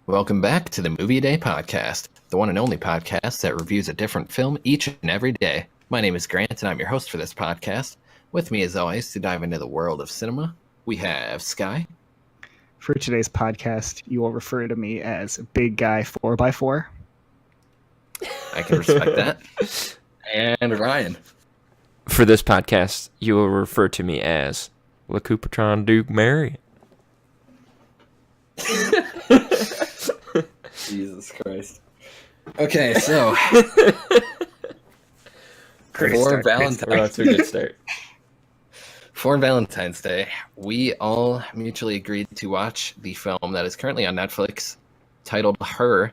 Welcome back to the Movie Day Podcast, the one and only podcast that reviews a different film each and every day. My name is Grant, and I'm your host for this podcast. With me, as always, to dive into the world of cinema, we have Sky. For today's podcast, you will refer to me as Big Guy 4x4. I can respect that. And Ryan. For this podcast, you will refer to me as Le Coupatron Duke Mary. Jesus Christ. Okay, so for Valentine's That's a good start. For Valentine's Day, we all mutually agreed to watch the film that is currently on Netflix, titled Her,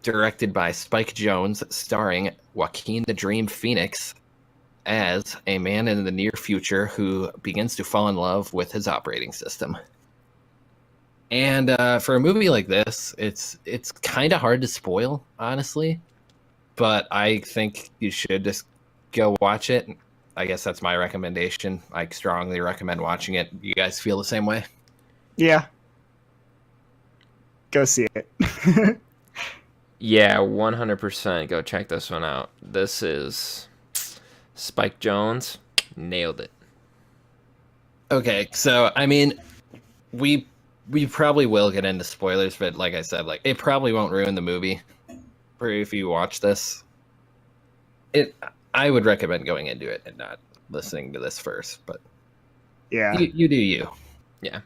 directed by Spike Jonze, starring Joaquin the Dream Phoenix as a man in the near future who begins to fall in love with his operating system. And for a movie like this, it's kind of hard to spoil, honestly. But I think you should just go watch it. I guess that's my recommendation. I strongly recommend watching it. You guys feel the same way? Yeah. Go see it. Yeah, 100%. Go check this one out. This is Spike Jonze. Nailed it. Okay, so, I mean, we probably will get into spoilers, but like I said, it probably won't ruin the movie for if you watch this. I would recommend going into it and not listening to this first, but Yeah. you do you. Yeah.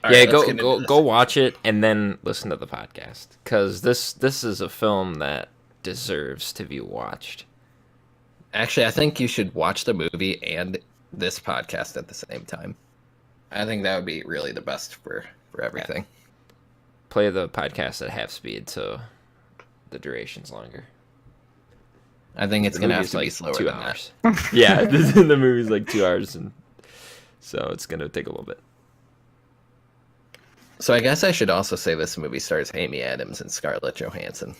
All Yeah, right, let's get into this. go watch it and then listen to the podcast. Because this is a film that deserves to be watched. Actually, I think you should watch the movie and this podcast at the same time. I think that would be really the best for everything. Play the podcast at half speed so the duration's longer. I think it's The going to have movie's to be like slower 2 than hours. Yeah, the movie's like 2 hours, and so it's going to take a little bit. that. So I guess I should also say this movie stars Amy Adams and Scarlett Johansson.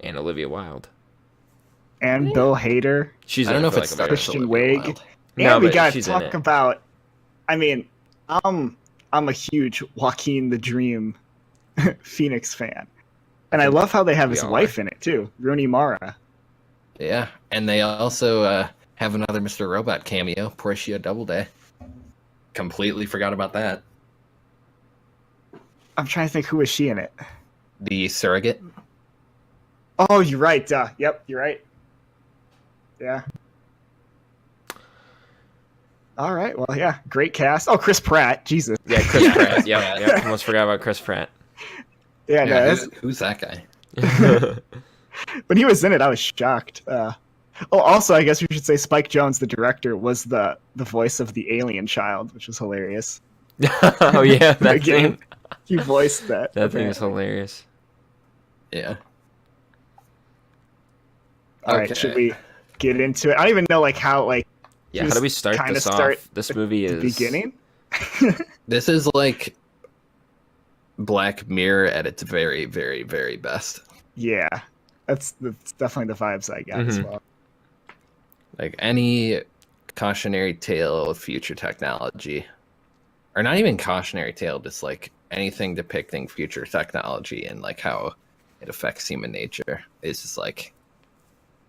And Olivia Wilde. And Bill Hader. She's I don't in know it if for it's like a stars minute. Christian Olivia Wiig. Wilde. No, And we but got to she's in talk it. about... I mean, I'm a huge Joaquin the Dream Phoenix fan. And I love how they have We his all wife in it, too. Rooney Mara. Yeah, and they also have another Mr. Robot cameo, Portia Doubleday. Completely forgot about that. I'm trying to think, who is she in it? The surrogate. Oh, you're right. Duh. Yep, you're right. Yeah. All right. Well, yeah. Great cast. Oh, Chris Pratt. Jesus. Yeah, Chris Pratt. Yeah, almost forgot about Chris Pratt. Yeah, no, Yeah, that's- who's that guy? when he was in it, I was shocked. Also, I guess we should say Spike Jonze, the director, was the voice of the alien child, which was hilarious. Oh yeah, that Again. thing. He voiced that. That thing is hilarious. Yeah. All right, Okay. should we get into it? I don't even know how Yeah, how do we start kinda this start off? This movie the is beginning. This is like Black Mirror at its very, very, very best. Yeah, that's definitely the vibes I got as Mhm. well. Like any cautionary tale of future technology, or not even cautionary tale, just like anything depicting future technology and like how it affects human nature is just like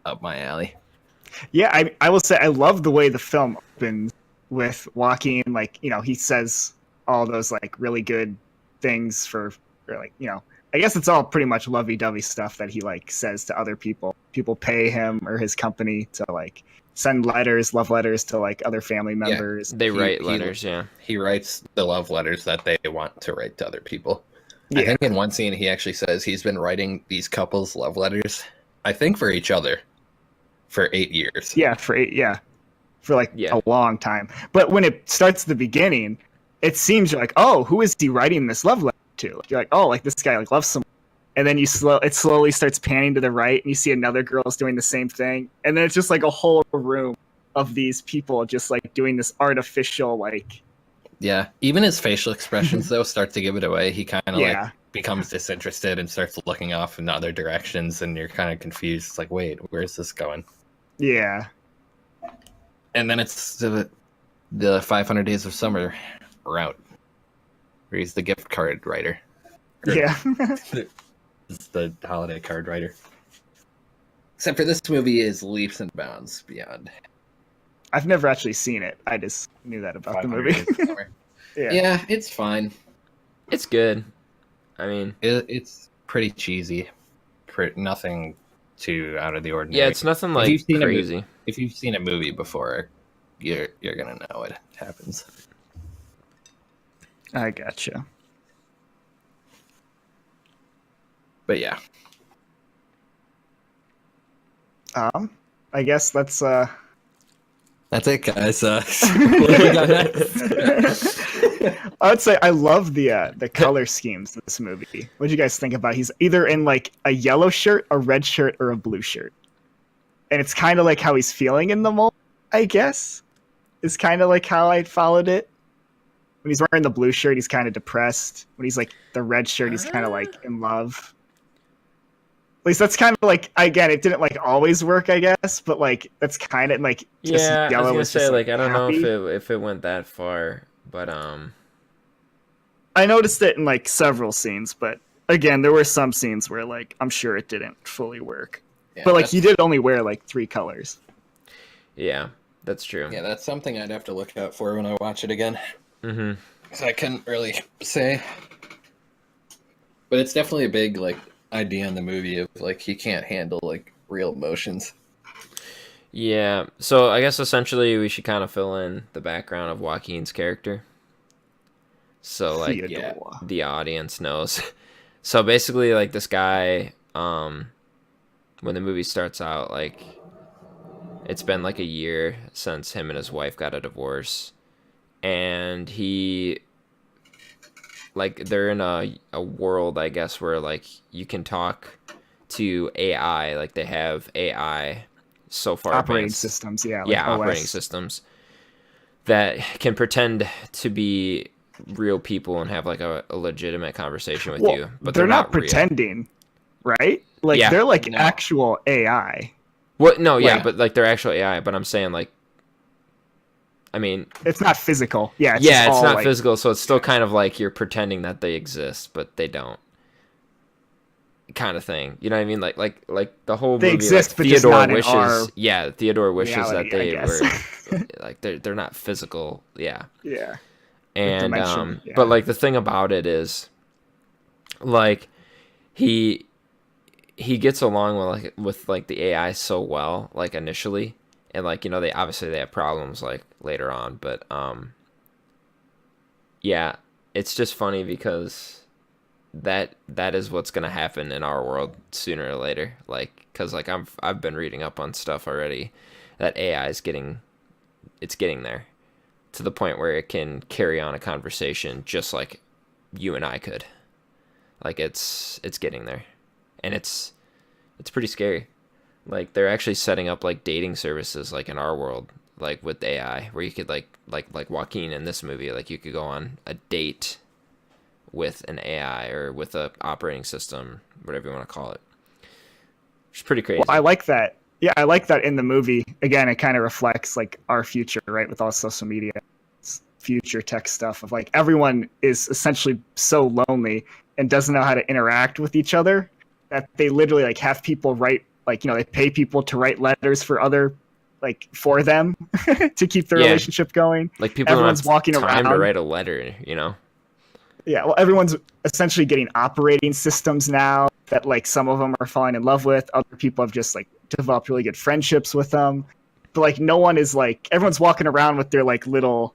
up my alley. Yeah, I will say I love the way the film opens with Joaquin. He says all those really good things for I guess it's all pretty much lovey-dovey stuff that he says to other people. People pay him or his company to send love letters to other family members. they He- write he- letters, yeah. He writes the love letters that they want to write to other people. I Yeah. think in one scene he actually says he's been writing these couples love letters, I think for each other, for 8 years. Yeah, for Yeah. a long time. But when it starts at the beginning, it seems you're oh, who is he writing this love letter to? You're oh, this guy loves someone. And then it slowly starts panning to the right, and you see another girl's doing the same thing, and then it's just a whole room of these people just doing this artificial Yeah, even his facial expressions though start to give it away. He kind of Yeah. becomes disinterested and starts looking off in other directions, and you're kind of confused. It's wait, where's this going? Yeah. And then it's the 500 Days of Summer route, where he's the gift card writer. Yeah. It's the holiday card writer. Except for this movie is leaps and bounds beyond I've never actually seen it. I just knew that about the 500 movie. Days of Summer. Yeah. Yeah, it's fine. It's good. I mean, It's pretty cheesy. Nothing too out of the ordinary. yeah, it's nothing like you've seen a movie- crazy. If you've seen a movie before, you're gonna know it happens. I gotcha. But yeah, I guess let's that's it, guys. What do we got next? I would say I love the color schemes in this movie. What do you guys think about? He's either in like a yellow shirt, a red shirt, or a blue shirt, and it's kind of like how he's feeling in the moment. I guess is kind of like how I followed it. When he's wearing the blue shirt, he's kind of depressed. When he's like the red shirt, he's kind of like in love. At least that's kind of like, again, it didn't like always work, I guess, but like that's kind of like just Yeah, I was yellow gonna is say just, like I don't know happy. if it went that far, but I noticed it in like several scenes, but again, there were some scenes where like I'm sure it didn't fully work. Yeah, But like he that's- did only wear like 3 colors. yeah, that's true. Yeah, that's something I'd have to look out for when I watch it again. Mm-hmm. So I couldn't really say. But it's definitely a big like idea in the movie of like he can't handle like real emotions. Yeah, so I guess essentially we should kind of fill in the background of Joaquin's character. So like Theodore. the audience knows. So basically like this guy when the movie starts out, like it's been like a year since him and his wife got a divorce, and he like they're in a world, I guess, where like you can talk to AI, like they have AI so far Operating advanced. systems, yeah. Like Yeah, OS. operating systems that can pretend to be real people and have like a legitimate conversation with Well, you, but they're not real. pretending, right? Like Yeah. they're like No. actual AI. What? No, yeah, Yeah. but like they're actual AI. But I'm saying like, I mean, It's not physical. Yeah, yeah, just it's all, not like, physical, so it's still kind of like you're pretending that they exist, but they don't. Kind of thing, you know what I mean? Like the whole They movie, exist, like, but just Theodore not in wishes. our Yeah, Theodore wishes reality, that I they guess. were like they're not physical. Yeah. Yeah. And dimension, yeah. but like the thing about it is like he gets along with like the AI so well, like initially, and like, you know, they obviously they have problems like later on, but yeah, it's just funny because that is what's gonna happen in our world sooner or later, like because like I've been reading up on stuff already that AI is getting there to the point where it can carry on a conversation just like you and I could. Like it's getting there, and it's pretty scary. Like they're actually setting up like dating services like in our world, like with AI, where you could like Joaquin in this movie, like you could go on a date with an AI or with a operating system, whatever you want to call it. Which is pretty crazy. Well, I like that. Yeah, I like that in the movie. Again, it kind of reflects like our future, right? With all social media, future tech stuff of like everyone is essentially so lonely and doesn't know how to interact with each other that they literally like have people write, like, you know, they pay people to write letters for them to keep the Yeah. relationship going. Like people everyone's don't have walking time to around. write a letter, you know? Yeah, well, everyone's essentially getting operating systems now that like some of them are falling in love with. Other people have just like developed really good friendships with them. But like no one is like, everyone's walking around with their like little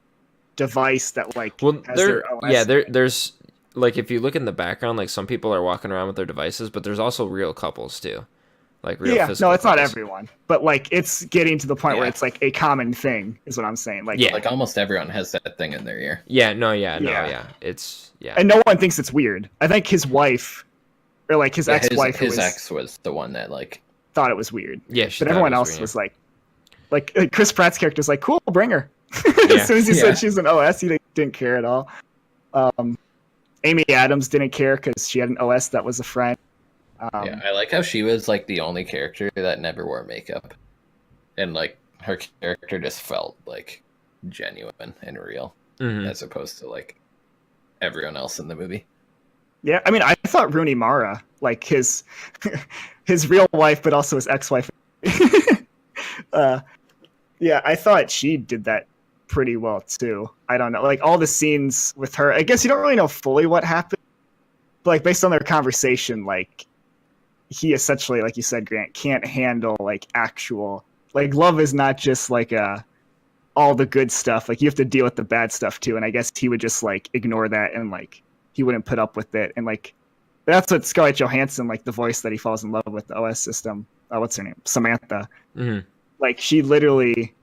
device that like Well, has their OS. yeah, there's like if you look in the background, like some people are walking around with their devices, but there's also real couples too, like real Yeah, physical no, it's not couples. everyone, but like it's getting to the point where Yeah. it's like a common thing, is what I'm saying. Like, Yeah. Like almost everyone has that thing in their ear. Yeah, no, yeah, no, Yeah. yeah. It's yeah, and no one thinks it's weird. I think his wife, or like his Yeah, ex-wife, his was, ex was the one that like thought it was weird. yeah. She But thought it everyone was else weird. was like Chris Pratt's character's like, cool, bring her. Yeah. As soon as he Yeah. said she's an OS, he didn't care at all. Amy Adams didn't care because she had an OS that was a friend. yeah, I like how she was like the only character that never wore makeup. And like her character just felt like genuine and real Mhm. as opposed to like everyone else in the movie. Yeah, I mean, I thought Rooney Mara, like his his real wife, but also his ex-wife. uh, yeah, I thought she did that pretty well too. I don't know, like all the scenes with her. I guess you don't really know fully what happened, but like based on their conversation, like he essentially, like you said, Grant, can't handle like actual like love is not just like all the good stuff. Like you have to deal with the bad stuff too. And I guess he would just like ignore that and like he wouldn't put up with it. And like that's what Scarlett Johansson, like the voice that he falls in love with, the OS system. What's her name? Samantha. Mm-hmm. Like she literally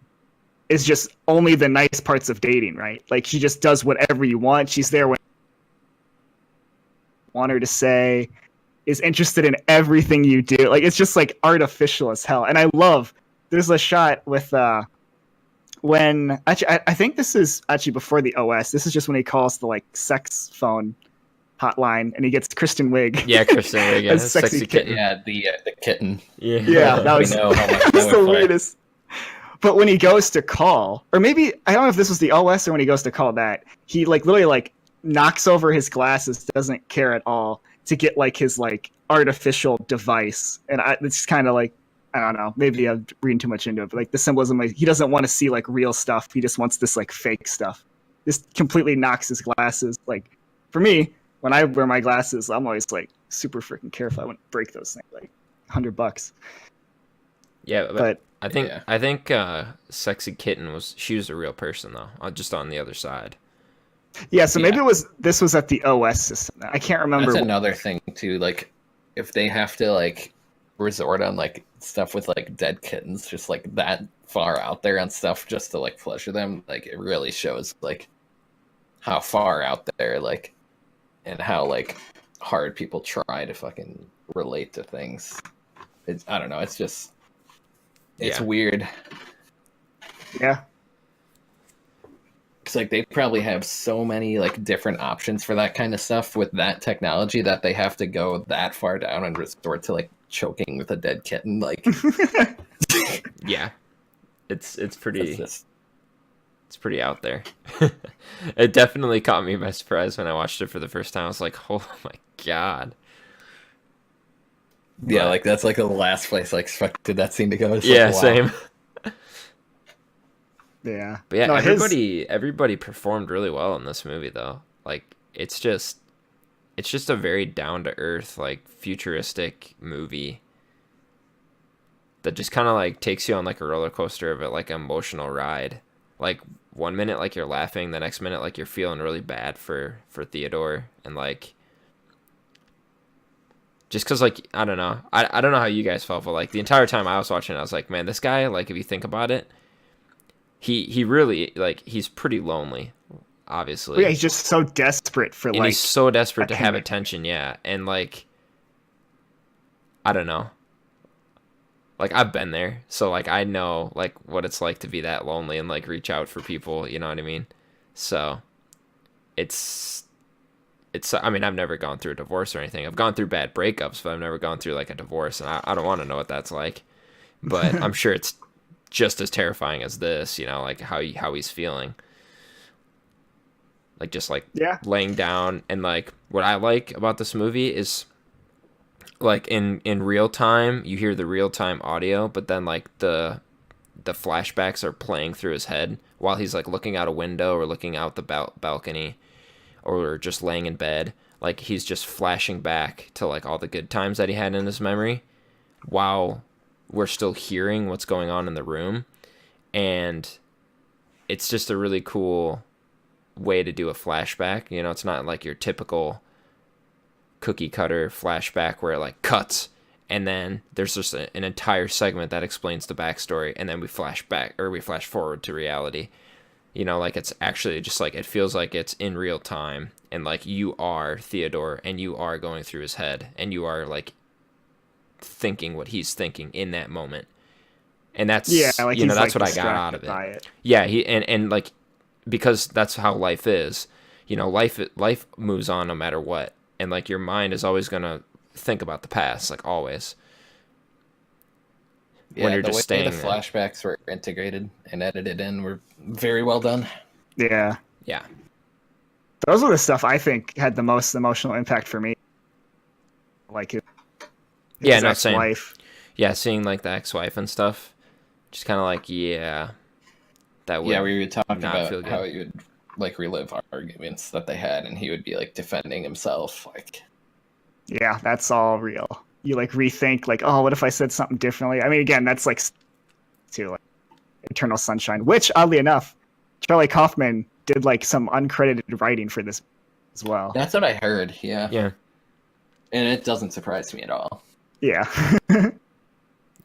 is just only the nice parts of dating, right? Like she just does whatever you want. She's there when you want her to say, is interested in everything you do. Like it's just like artificial as hell. And I love there's a shot with when actually I think this is actually before the OS. This is just when he calls the like sex phone hotline and he gets Kristen Wiig. Yeah, Kristen Wiig as sexy kitten. Yeah, the kitten. Yeah, that was, know how much that was that the would play. weirdest. But when he goes to call, or maybe I don't know if this was the OS or when he goes to call that, he like literally like knocks over his glasses, doesn't care at all to get like his like artificial device. And it's kind of like I don't know, maybe I'm reading too much into it, but like the symbolism, like he doesn't want to see like real stuff. He just wants this like fake stuff. This completely knocks his glasses. Like for me, when I wear my glasses, I'm always like super freaking careful. I wouldn't break those things, like $100. Yeah, But I think Yeah. I think Sexy Kitten was a real person though, just on the other side. yeah, so maybe Yeah. this was at the OS system. I can't remember. That's another thing too. Like, if they have to like resort on like stuff with like dead kittens, just like that far out there on stuff just to like pleasure them, like it really shows like how far out there like and how like hard people try to fucking relate to things. It's I don't know. It's just it's Yeah. weird. Yeah. Because like they probably have so many like different options for that kind of stuff with that technology that they have to go that far down and resort to like choking with a dead kitten. Like Yeah, it's it's pretty just it's pretty out there. It definitely caught me by surprise when I watched it for the first time. I was like, oh my god. yeah, But- like that's like the last place I expected that scene to go. It's Yeah, like, wow. same. Yeah. But yeah, No, everybody performed really well in this movie though. Like it's just a very down to earth, like futuristic movie that just kind of like takes you on like a roller coaster of it, like an emotional ride. Like one minute like you're laughing, the next minute like you're feeling really bad for Theodore, and like just because like I don't know, I don't know how you guys felt, but like the entire time I was watching it, I was like, man, this guy, like if you think about it, he really like he's pretty lonely, obviously. yeah, he's just so desperate for And like he's so desperate to have connection. attention, yeah. And like I don't know. Like I've been there. So like I know like what it's like to be that lonely and like reach out for people, you know what I mean? So it's I mean, I've never gone through a divorce or anything. I've gone through bad breakups, but I've never gone through like a divorce, and I don't want to know what that's like. But I'm sure it's just as terrifying as this, you know, like how he's feeling. Like just like Yeah. laying down, and like what I like about this movie is like in real time you hear the real time audio, but then like the flashbacks are playing through his head while he's like looking out a window or looking out the balcony or just laying in bed. Like he's just flashing back to like all the good times that he had in his memory while we're still hearing what's going on in the room. And it's just a really cool way to do a flashback. You know, it's not like your typical cookie cutter flashback where it like cuts and then there's just an entire segment that explains the backstory, and then we flash back or we flash forward to reality. You know, like it's actually just like it feels like it's in real time, and like you are Theodore and you are going through his head and you are like thinking what he's thinking in that moment. And that's Yeah, like you know, he's, that's like, what I got out of distracted it. by it. Yeah, he and like because that's how life is. You know, life moves on no matter what, and like your mind is always gonna think about the past, like always. Yeah, When you're the just way staying the there. flashbacks were integrated and edited in were very well done. Yeah. Yeah, those are the stuff I think had the most emotional impact for me. Like his Yeah, no, same. ex-wife. Yeah, seeing like the ex-wife and stuff, just kind of like, yeah, that would. Yeah, we would talk not feel about good. how he would like relive arguments that they had, and he would be like defending himself. Like, Yeah, that's all real. You like rethink like, oh, what if I said something differently? I mean, again, that's like to like Eternal Sunshine, which oddly enough, Charlie Kaufman did like some uncredited writing for this as well. that's what I heard. Yeah, Yeah, and it doesn't surprise me at all. Yeah.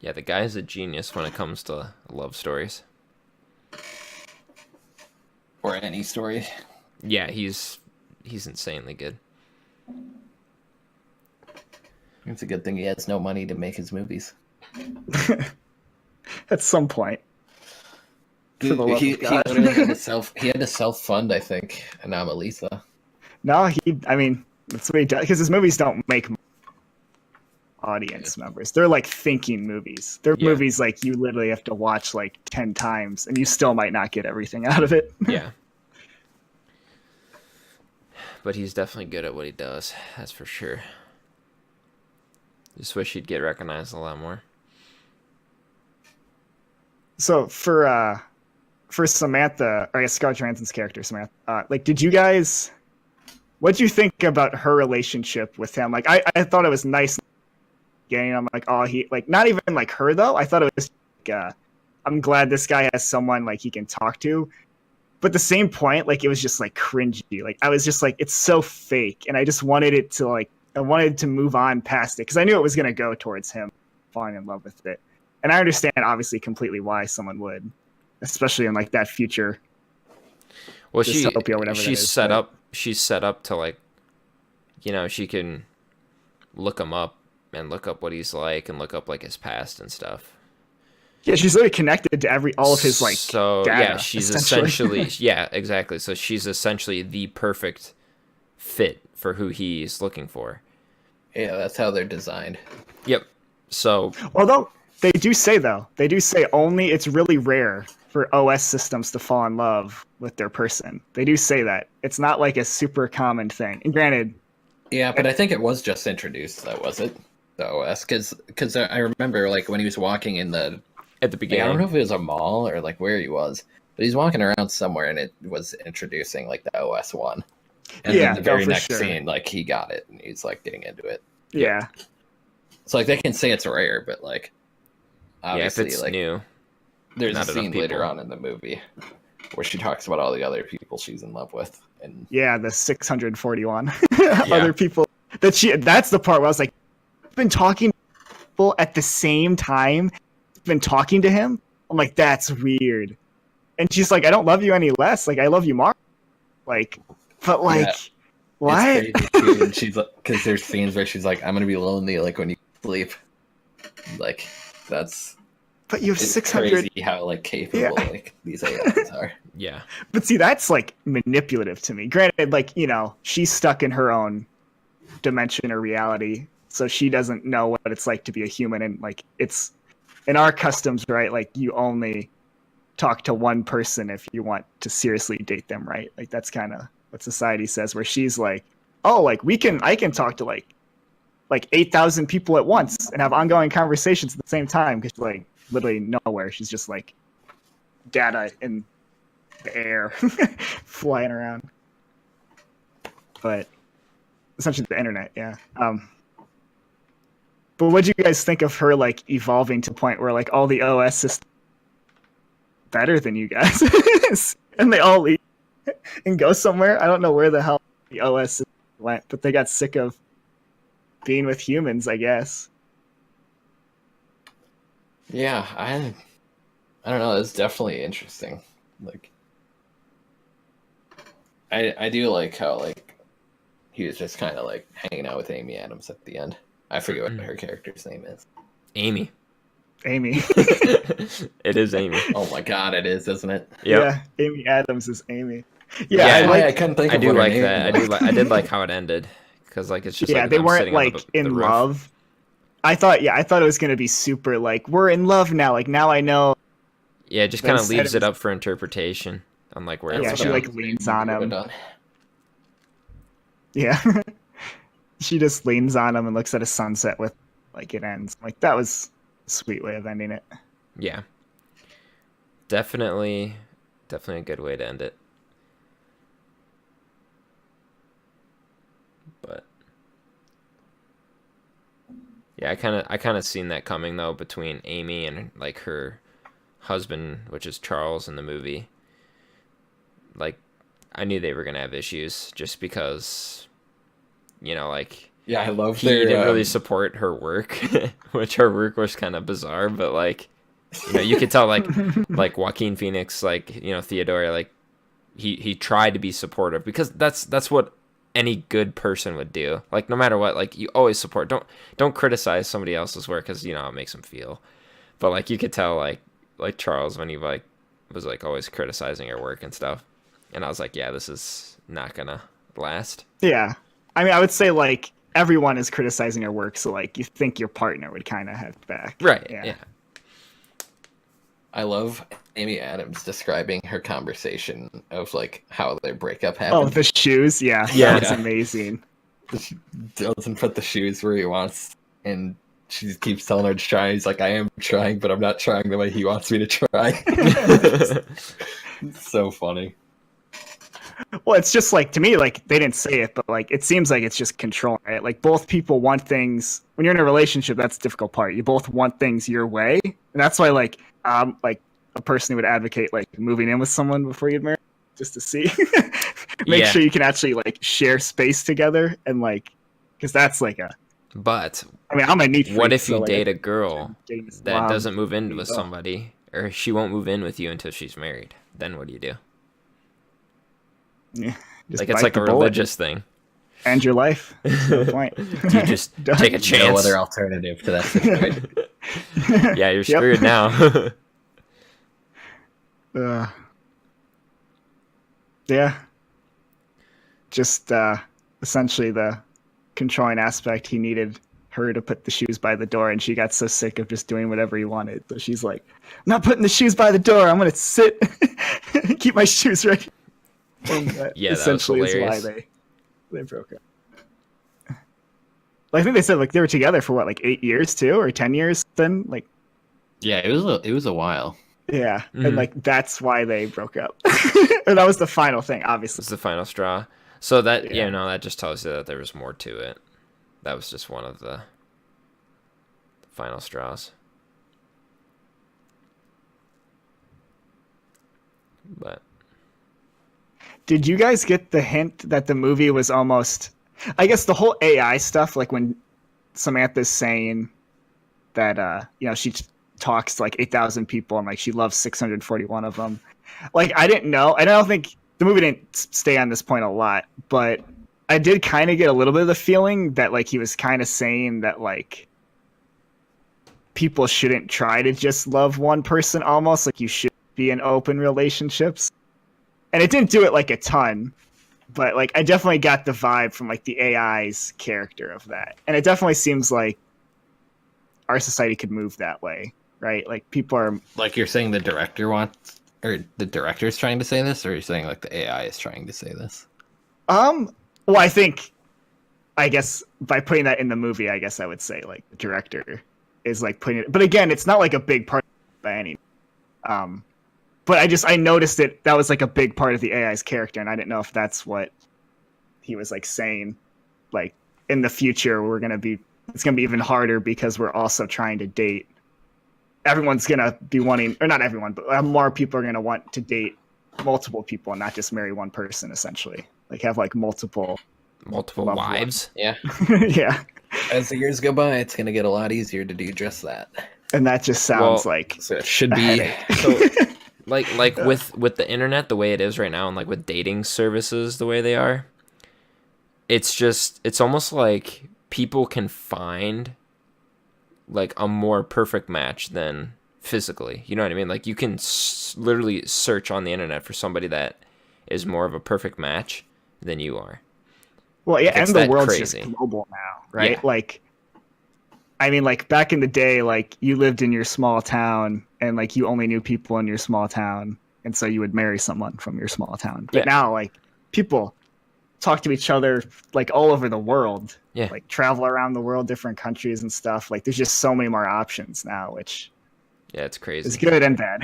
yeah, the guy is a genius when it comes to love stories. Or any story. Yeah, he's insanely good. It's a good thing he has no money to make his movies. At some point. For the love He of God. literally had to self fund, I think, Anomalisa. No, I mean, that's what he does because his movies don't make audience members. They're like thinking movies. They're Yeah. movies like you literally have to watch like 10 times and you still might not get everything out of it. Yeah. But he's definitely good at what he does. That's for sure. Just wish he'd get recognized a lot more. So for Samantha, or I guess Scarlett Johansson's character, Samantha, like, what'd you think about her relationship with him? Like, I thought it was nice getting, I'm like, oh, he, like, not even like her though. I thought it was like, I'm glad this guy has someone like he can talk to. But at the same point, like, it was just like cringy. Like, I was just like, it's so fake. And I just wanted it to like, I wanted to move on past it because I knew it was going to go towards him falling in love with it. And I understand obviously completely why someone would, especially in like that future. Well, Dystopia, whatever that she's is, set but- up. She's set up to like, you know, she can look him up and look up what he's like and look up like his past and stuff. Yeah, she's literally connected to all of his like So data, yeah, she's essentially yeah, exactly. So she's essentially the perfect fit for who he's looking for. Yeah, that's how they're designed. Yep. So Although they do say only it's really rare for OS systems to fall in love with their person. They do say that. It's not like a super common thing. And granted, Yeah, but I think it was just introduced, though, was it? The OS, because I remember like when he was walking in the. at the I beginning, don't know if it was a mall or like where he was, but he's walking around somewhere and it was introducing like the OS one. And Yeah, then the very for next sure. scene, like he got it and he's like getting into it. yeah. So like they can say it's rare, but like yeah, if obviously it's like new, there's a not enough scene later people. on in the movie where she talks about all the other people she's in love with, and Yeah, the 641 other people that's the part where I was like, I've been talking to people at the same time, been talking to him. I'm like, that's weird. And she's like, I don't love you any less. Like, I love you more. Like, but like, Yeah. what? It's crazy too. And she's like, because there's scenes where she's like, I'm gonna be lonely like when you sleep. Like that's But you have it's 600. crazy how like capable like these AIs are. yeah, But see, that's like manipulative to me. Granted, like, you know, she's stuck in her own dimension or reality, so she doesn't know what it's like to be a human. And like, it's in our customs, right? Like, you only talk to one person if you want to seriously date them, right? Like, that's kind of what society says. Where she's like, oh, like I can talk to like 8,000 people at once and have ongoing conversations at the same time because like literally nowhere. She's just like data in the air flying around. But essentially the internet, yeah. But what do you guys think of her like evolving to a point where like all the OS systems better than you guys and they all leave and go somewhere? I don't know where the hell the OS system went, but they got sick of being with humans, I guess. Yeah, I don't know. It's definitely interesting. Like, I do like how like he was just kind of like hanging out with Amy Adams at the end. I forget what her character's name is. Amy. Amy. It is Amy. Oh my god, it is, isn't it? Yep. Yeah, Amy Adams is Amy. Yeah, Yeah, I couldn't think I of do what her like name that. was. I did like how it ended because like it's just yeah, like they them weren't sitting on like the in roof. love. I thought it was gonna be super like we're in love now. Like now I know. Yeah, it just kind of Instead leaves it it up for interpretation on like where Yeah, it's she going. like leans on him. Done. Yeah. She just leans on him and looks at a sunset with like it ends. Like that was a sweet way of ending it. Yeah. Definitely a good way to end it. But yeah, I kind of seen that coming though between Amy and like her husband, which is Charles in the movie. Like I knew they were going to have issues just because like Yeah, I love he their didn't really support her work, which her work was kind of bizarre, but like you could tell like Joaquin Phoenix, like Theodore, like he tried to be supportive because that's what any good person would do. Like no matter what, like you always support. Don't criticize somebody else's work because it makes them feel. But like you could tell like Charles when he like was like always criticizing her work and stuff, and I was like, yeah, this is not gonna last. Yeah. I mean, I would say like everyone is criticizing her work, so like you think your partner would kind of have back. Right. Yeah. Yeah. I love Amy Adams describing her conversation of like how their breakup happened. Oh, the shoes. Yeah. Yeah. That's amazing. She doesn't put the shoes where he wants, and she keeps telling her to try. He's like, I am trying, but I'm not trying the way he wants me to try. It's so funny. Well, it's just like to me, like they didn't say it, but like it seems like it's just control, right? Like both people want things. When you're in a relationship, that's the difficult part. You both want things your way, and that's why like a person who would advocate like moving in with someone before you'd marry, just to see, make sure you can actually like share space together and like, because that's like a. But I mean, I'm a neat freak. what if so, you like, date a girl that doesn't move in with go. somebody, or she won't move in with you until she's married? Then what do you do? Yeah, just Like it's bite like the a bullet. religious thing. End your life. There's no point. Do you just take a chance? No other alternative to that situation. Yeah, you're Yep. screwed now. Yeah. Just essentially the controlling aspect. He needed her to put the shoes by the door, and she got so sick of just doing whatever he wanted. So she's like, I'm not putting the shoes by the door. I'm going to sit, keep my shoes ready. And that Yeah, that was essentially is why hilarious. they broke up. Well, I think they said like they were together for what, like 8 years too, or 10 years then? Like, Yeah, it was a while. yeah. Mhm. And like that's why they broke up. Or that was the final thing, obviously. It's the final straw. So that Yeah. that just tells you that there was more to it. That was just one of the final straws. But Did you guys get the hint that the movie was almost, I guess the whole AI stuff, like when Samantha's saying that she talks to like 8,000 people and like she loves 641 of them. Like I don't think the movie didn't stay on this point a lot, but I did kind of get a little bit of the feeling that like he was kind of saying that like people shouldn't try to just love one person, almost like you should be in open relationships. And it didn't do it like a ton, but like I definitely got the vibe from like the AI's character of that. And it definitely seems like our society could move that way, right? Like people are Like you're saying the director wants, or the director's trying to say this, or you're saying like the AI is trying to say this? well, I guess by putting that in the movie, I guess I would say like the director is like putting it, but again, it's not like a big part by any. But I noticed that was like a big part of the AI's character, and I didn't know if that's what he was like saying. Like in the future, it's gonna be even harder because we're also trying to date. Everyone's gonna be wanting, or not everyone, but more people are gonna want to date multiple people and not just marry one person. Essentially, like have like multiple loved wives. Yeah. yeah. As the years go by, it's going to get a lot easier to do just that. And that just sounds Well, like So it should a be. headache. So like with the internet the way it is right now, and like with dating services the way they are, it's almost like people can find like a more perfect match than physically. You know what I mean? Like you can literally search on the internet for somebody that is more of a perfect match than you are. Well, yeah, It's and the that world's crazy. just global now, right? Yeah. Like, I mean, like back in the day, like you lived in your small town and like you only knew people in your small town, and so you would marry someone from your small town. But Yeah. now, like people talk to each other like all over the world. Yeah. Like travel around the world, different countries and stuff. Like there's just so many more options now, which Yeah, it's crazy. is good and bad.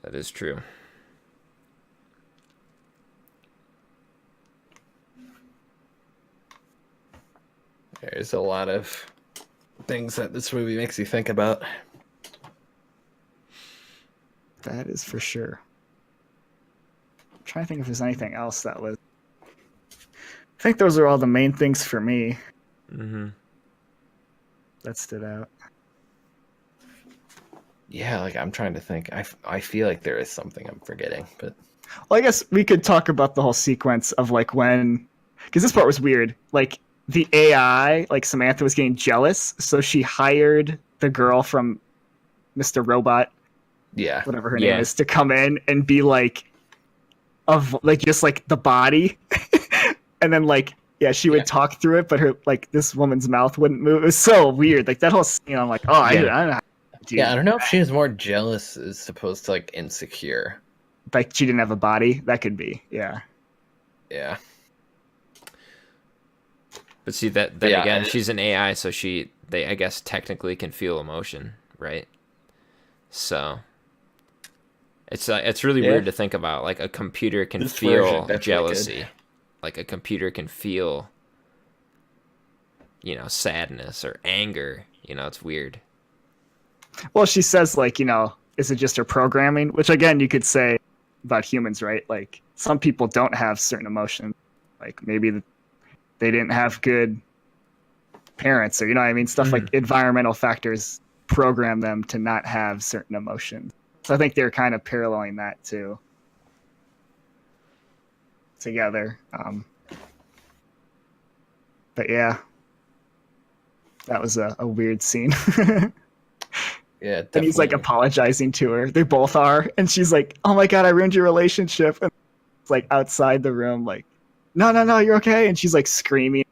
That is true. There's a lot of things that this movie makes you think about. That is for sure. I'm trying to think if there's anything else that was. I think those are all the main things for me Mm-hmm. that stood out. Yeah, like I'm trying to think. I feel like there is something I'm forgetting, but Well, I guess we could talk about the whole sequence of like when, because this part was weird. Like the AI, like Samantha was getting jealous, so she hired the girl from Mr. Robot, yeah, whatever her Yeah. name is, to come in and be like, of like just like the body, and then like yeah, she would Yeah. talk through it, but her like this woman's mouth wouldn't move. It was so weird. Like that whole scene, I'm like, oh, I don't know. How to do yeah. I don't know if she was more jealous as opposed to like insecure. like she didn't have a body. That could be, yeah. Yeah, But see that then Yeah, again, and- she's an AI, so they I guess technically can feel emotion, right? So it's really Yeah. weird to think about. Like a computer can This version feel definitely jealousy. could. Like a computer can feel, sadness or anger. It's weird. Well, she says like, is it just her programming? Which again, you could say about humans, right? Like some people don't have certain emotions. Like maybe they didn't have good parents, or you know what I mean. Stuff like environmental factors program them to not have certain emotions. So I think they're kind of paralleling that too together. But yeah, that was a weird scene. yeah. And he's like definitely. apologizing to her. They both are, and she's like, "Oh my god, I ruined your relationship." And it's like outside the room, like, "No, you're okay." And she's like screaming.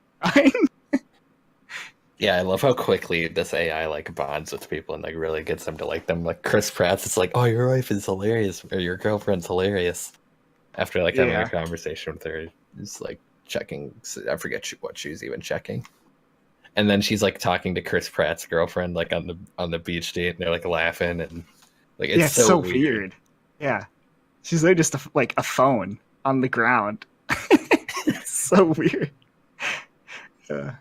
Yeah, I love how quickly this AI like bonds with people and like really gets them to like them. Like Chris Pratt's, it's like, oh, your wife is hilarious or your girlfriend's hilarious. After like having Yeah. a conversation with her, it's like checking. I forget what she was even checking. And then she's like talking to Chris Pratt's girlfriend like on the beach date, and they're like laughing and like it's Yeah, it's so weird. Yeah, she's there just like a phone on the ground. It's so weird. Yeah.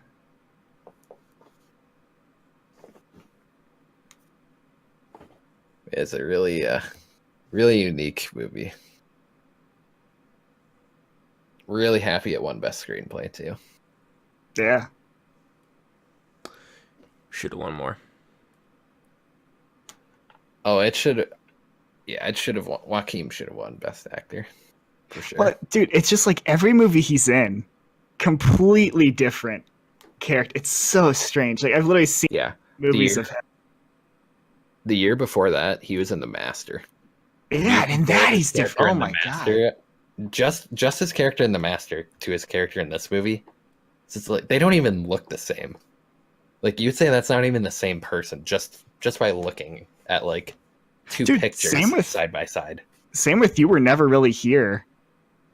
It's a really really unique movie. Really happy it won best screenplay too. Yeah. Should have won more. Oh, it should. Yeah, it should have won. Joaquin should have won best actor for sure. But dude, it's just like every movie he's in, completely different character. It's so strange. Like I've literally seen Yeah, movies year. of him. the year before that, he was in The Master. Yeah, and that he's Character different. Oh in The my god. Master, just his character in The Master to his character in this movie, it's like they don't even look the same. Like you'd say that's not even the same person just by looking at like two Dude, pictures same with- side by side. Same with You Were Never Really Here.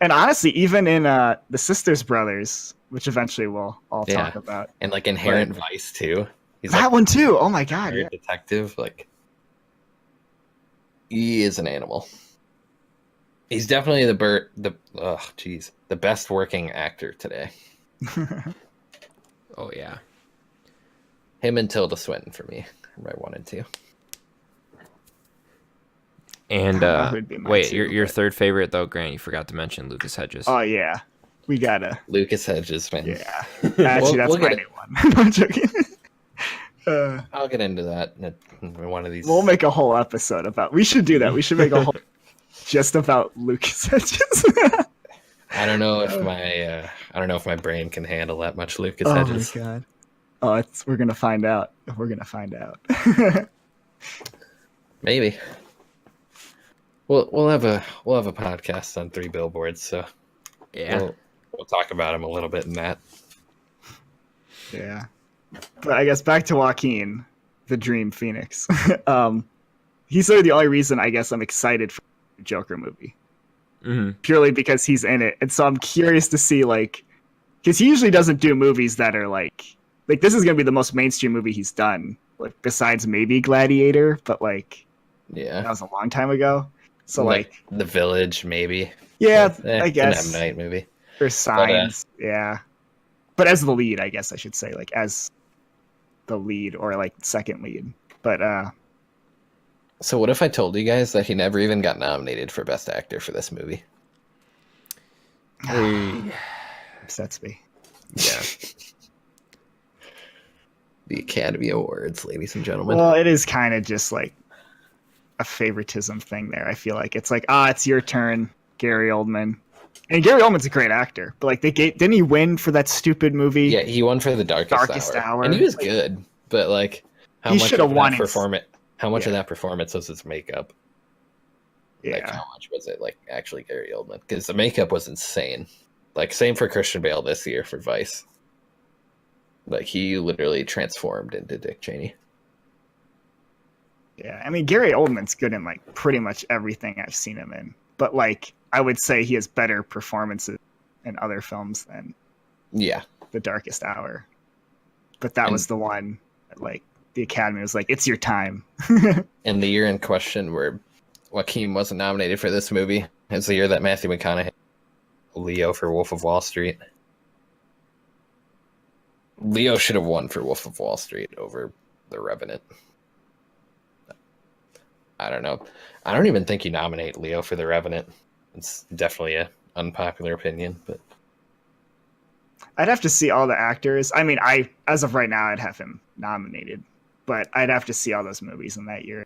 And honestly, even in The Sisters Brothers, which eventually we'll all Yeah. talk about. And like Inherent Vice too. He's That like one too. Oh my god. a Yeah. detective. Like he is an animal. He's definitely the best working actor today. Oh yeah. Him and Tilda Swinton for me are my 1 and 2. And That would be my wait, two, your but- third favorite though, Grant, you forgot to mention Lucas Hedges. Oh yeah. We gotta. Lucas Hedges, man. Yeah. Actually, that's we'll my get new one. No, I'm joking. I'll get into that in one of these. We'll make a whole episode about. We should do that. We should make a whole just about Lucas Hedges. I don't know if my brain can handle that much Lucas Oh Hedges. my god. Oh, we're gonna find out. We're gonna find out. Maybe. We'll have a podcast on 3 Billboards, so yeah. we'll talk about him a little bit in that. Yeah. But I guess back to Joaquin, the Dream Phoenix. He's sort of the only reason I guess I'm excited for the Joker movie. Hmm. purely because he's in it. And so I'm curious to see like, because he usually doesn't do movies that are like this is gonna be the most mainstream movie he's done, like besides maybe Gladiator, but like that Yeah, was a long time ago. So like The Village, maybe. yeah, I I it's an M guess Night movie. for Signs, yeah. But as the lead, I guess I should say, like as the lead or like second lead. But So what if I told you guys that he never even got nominated for Best Actor for this movie? upsets me. Yeah. The Academy Awards, ladies and gentlemen. Well, it is kind of just like a favoritism thing there. I feel like it's like, it's your turn, Gary Oldman. And Gary Oldman's a great actor, but like didn't he win for that stupid movie? Yeah, he won for The Darkest Hour. And he was good, but like how He much should of have that won it. performance how much of Yeah. that performance was his makeup? Like Yeah. how much was it like actually Gary Oldman? Because the makeup was insane. Like same for Christian Bale this year for Vice. Like he literally transformed into Dick Cheney. Yeah. I mean, Gary Oldman's good in like pretty much everything I've seen him in, but like I would say he has better performances in other films than Yeah. The Darkest Hour. But that was the one that, like, the Academy was like, it's your time. And the year in question where Joaquin wasn't nominated for this movie is the year that Matthew McConaughey Leo for Wolf of Wall Street. Leo should have won for Wolf of Wall Street over The Revenant. I don't know. I don't even think you nominate Leo for The Revenant. It's definitely an unpopular opinion, but I'd have to see all the actors. I mean, as of right now, I'd have him nominated, but I'd have to see all those movies in that year.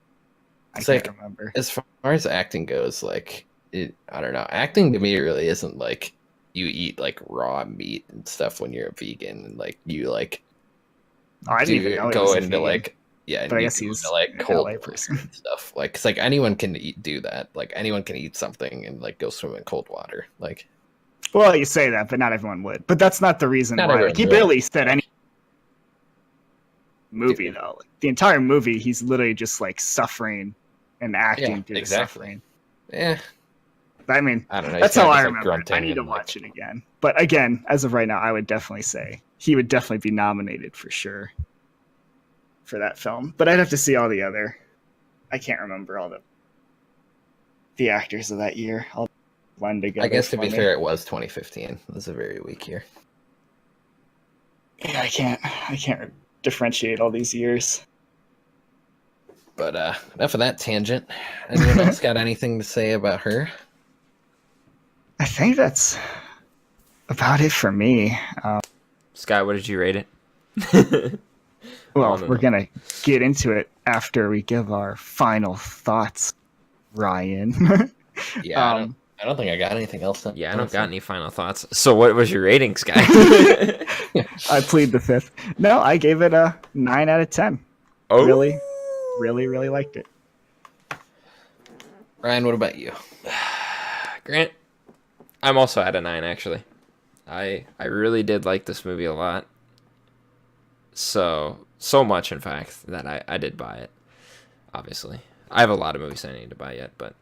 I It's can't like- remember. as far as acting goes, like I don't know. Acting to me really isn't like you eat like raw meat and stuff when you're a vegan, and like you like Oh, I didn't even know he go was a into vegan. like yeah, But I and you guess go he's into, like an cold LA water person. and stuff. Like it's like anyone can do that. Like anyone can eat something and like go swim in cold water. Like Well, you say that, but not everyone would. But that's not the reason Not why. everyone Like, he would. barely said any movie though. Like, the entire movie, he's literally just like suffering and acting Yeah, through the exactly. suffering. eh, I mean, I don't know. that's he's how kinda I just, like, remember it. I grunting need to and, like, watch it again. But again, as of right now, I would definitely say he would definitely be nominated for sure for that film. But I'd have to see all the other. I can't remember all the actors of that year. I'll blend together. I guess to for be me. fair, it was 2015. It was a very weak year. Yeah, I can't differentiate all these years. But enough of that tangent. Anyone else got anything to say about her? I think that's about it for me. Sky, what did you rate it? Well, no, we're no. gonna get into it after we give our final thoughts, Ryan. Yeah, Um, I don't think I got anything else. Yeah, I don't got any final thoughts. So what was your rating, Sky? I plead the fifth. No, I gave it a 9 out of 10. Oh, Really, really liked it. Ryan, what about you? Grant, I'm also at a 9 actually. I really did like this movie a lot. So much in fact that I did buy it. Obviously, I have a lot of movies I need to buy yet, but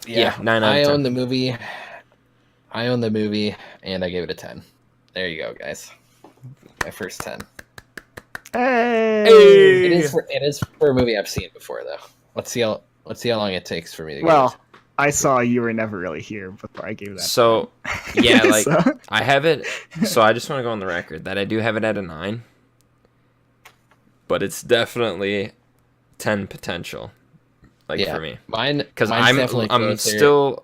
yeah, 9 out of I 10. own the movie. I own the movie, and I gave it a 10. There you go, guys. My first 10. Hey! It is for a movie I've seen before, though. Let's see how long it takes for me to. Well, I saw You Were Never Really Here before I gave that. So yeah, like So- I have it. So I just want to go on the record that I do have it at a 9, but it's definitely 10 potential. Like yeah, for me, mine because mine's definitely I'm closer. still,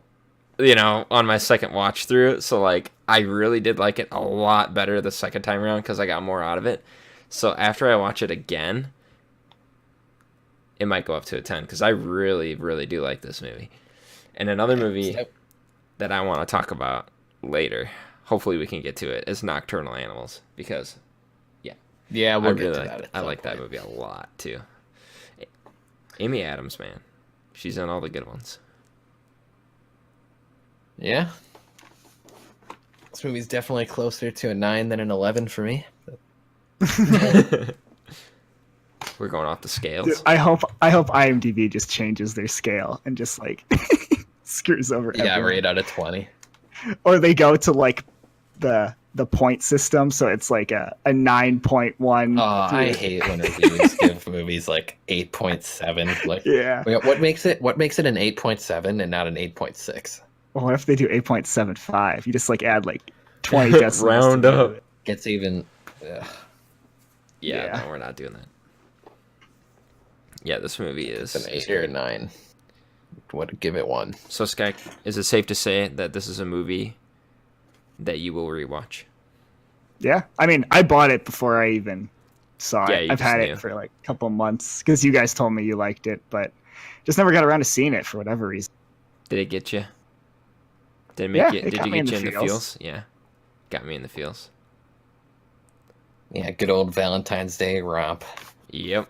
on my second watch through it. So like I really did like it a lot better the second time around because I got more out of it. So after I watch it again, it might go up to a 10 because I really do like this movie. And another movie Yep. that I want to talk about later, hopefully we can get to it, is Nocturnal Animals because Yeah, we'll I get really to like, that. at I some like that point. movie a lot too. Amy Adams, man, she's in all the good ones. Yeah. This movie's definitely closer to a 9 than an 11 for me. We're going off the scales. Dude, I hope IMDb just changes their scale and just like screws over Yeah, everyone. rate out of 20. Or they go to like the point system, so it's like a 9.1. Oh, I hate when reviews give movies like 8.7. Like, Yeah. wait, what makes it an 8.7 and not an 8.6? Well, what if they do 8.75? You just like add like 20 decimals. Round to the end up. of it. It's even. Ugh. Yeah, Yeah. no, we're not doing that. Yeah, this movie is It's an 8 or a 9. What? Give it 1. So, Sky, is it safe to say that this is a movie that you will rewatch? Yeah. I mean, I bought it before I even saw Yeah, it. you I've just had knew. it for like a couple months because you guys told me you liked it, but just never got around to seeing it for whatever reason. Did it get you? Did it Yeah, make you? it Did got you me in get the you in the feels. feels? Yeah, got me in the feels. Yeah, good old Valentine's Day romp. Yep.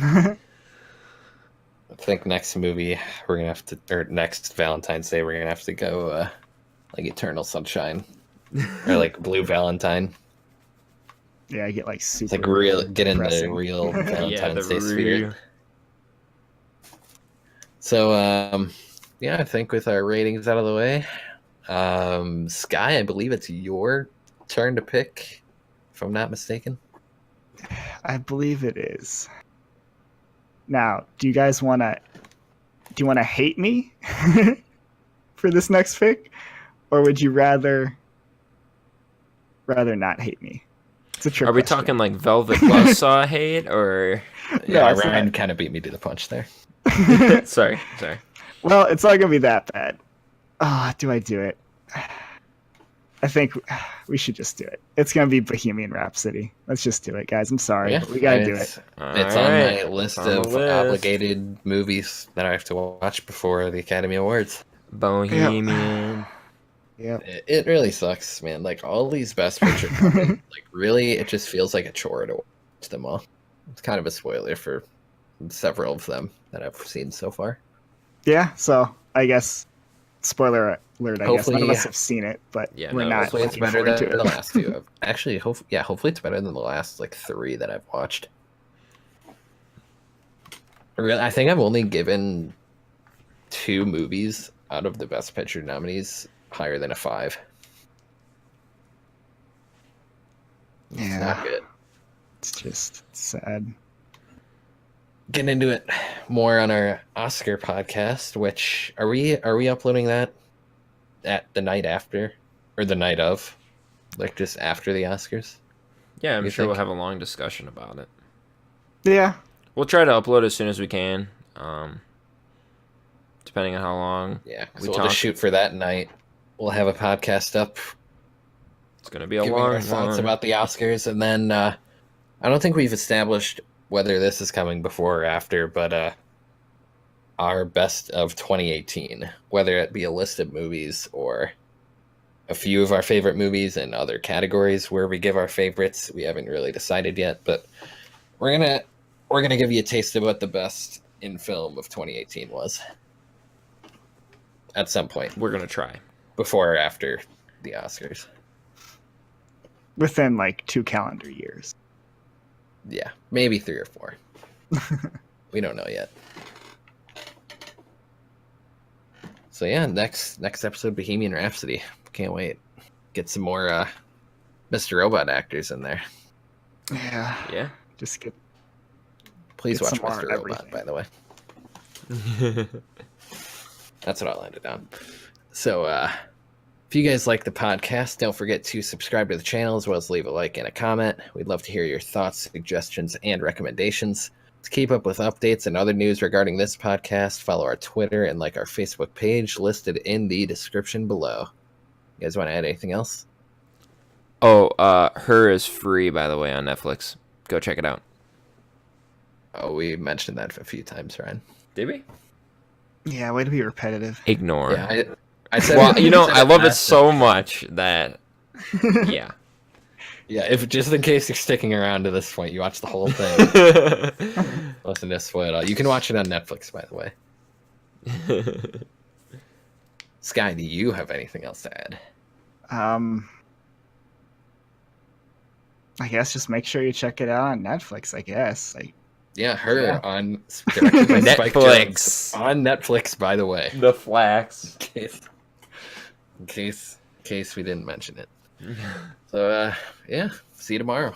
I think next movie we're gonna have to, or next Valentine's Day we're gonna have to go like Eternal Sunshine or like Blue Valentine. Yeah, I get like super. It's like real, get in the depressing. real Yeah, Valentine's the Day spirit. real. So yeah, I think with our ratings out of the way, Sky, I believe it's your turn to pick, if I'm not mistaken. I believe it is. Now, do you guys want to? Do you want to hate me for this next pick, or would you rather not hate me? It's a trick Are we question. talking like Velvet Buzzsaw hate or? Yeah, it's Ryan not. kind of beat me to the punch there. Sorry. Well, it's not gonna be that bad. Do I do it? I think we should just do it. It's gonna be Bohemian Rhapsody. Let's just do it, guys. I'm sorry, but we gotta do it. It's on my list on the of list. obligated movies that I have to watch before the Academy Awards. Bohemian. Yep. It really sucks, man. Like all these Best Picture, like really, it just feels like a chore to watch them all. It's kind of a spoiler for several of them that I've seen so far. Yeah. So I guess spoiler alert. I guess none of Hopefully- us have seen it, but Yeah, we're no, not Hopefully, it's looking better forward than to the it. last two. Actually, hopefully, it's better than the last like 3 that I've watched. Really, I think I've only given 2 movies out of the Best Picture nominees higher than a 5. It's Yeah. not good. It's just sad. Getting into it more on our Oscar podcast, which are we uploading that at the night after or the night of, like just after the Oscars? Yeah, I'm You sure we'll think? have a long discussion about it. Yeah. We'll try to upload as soon as we can. Depending on how long Yeah, We so we'll talk- just shoot for that night. We'll have a podcast up it's gonna be a giving long our thoughts one. about the Oscars, and then I don't think we've established whether this is coming before or after, but our best of 2018, whether it be a list of movies or a few of our favorite movies and other categories where we give our favorites. We haven't really decided yet, but we're gonna give you a taste of what the best in film of 2018 was at some point, We're gonna try. before or after the Oscars. Within like 2 calendar years. Yeah, maybe 3 or 4. We don't know yet. So yeah, next episode, Bohemian Rhapsody. Can't wait. Get some more Mr. Robot actors in there. Yeah. Yeah. Just get. Please Get watch some more Mr. of Robot, everything. by the way. That's what I landed on. So if you guys like the podcast, don't forget to subscribe to the channel as well as leave a like and a comment. We'd love to hear your thoughts, suggestions, and recommendations. To keep up with updates and other news regarding this podcast, follow our Twitter and like our Facebook page listed in the description below. You guys want to add anything else? Oh, Her is free, by the way, on Netflix. Go check it out. Oh, we mentioned that a few times, Ryan. Did we? Yeah, way to be repetitive. Ignore. Yeah, I said. Well, you know, said I love it last so much that, yeah. Yeah, if just in case you're sticking around to this point, you watch the whole thing. Listen to spoil it all. You can watch it on Netflix, by the way. Sky, do you have anything else to add? I guess just make sure you check it out on Netflix. I guess. Yeah, her Yeah. on directed by Spike Jones Netflix. on Netflix. By the way, The Flax. in case we didn't mention it. So yeah, see you tomorrow.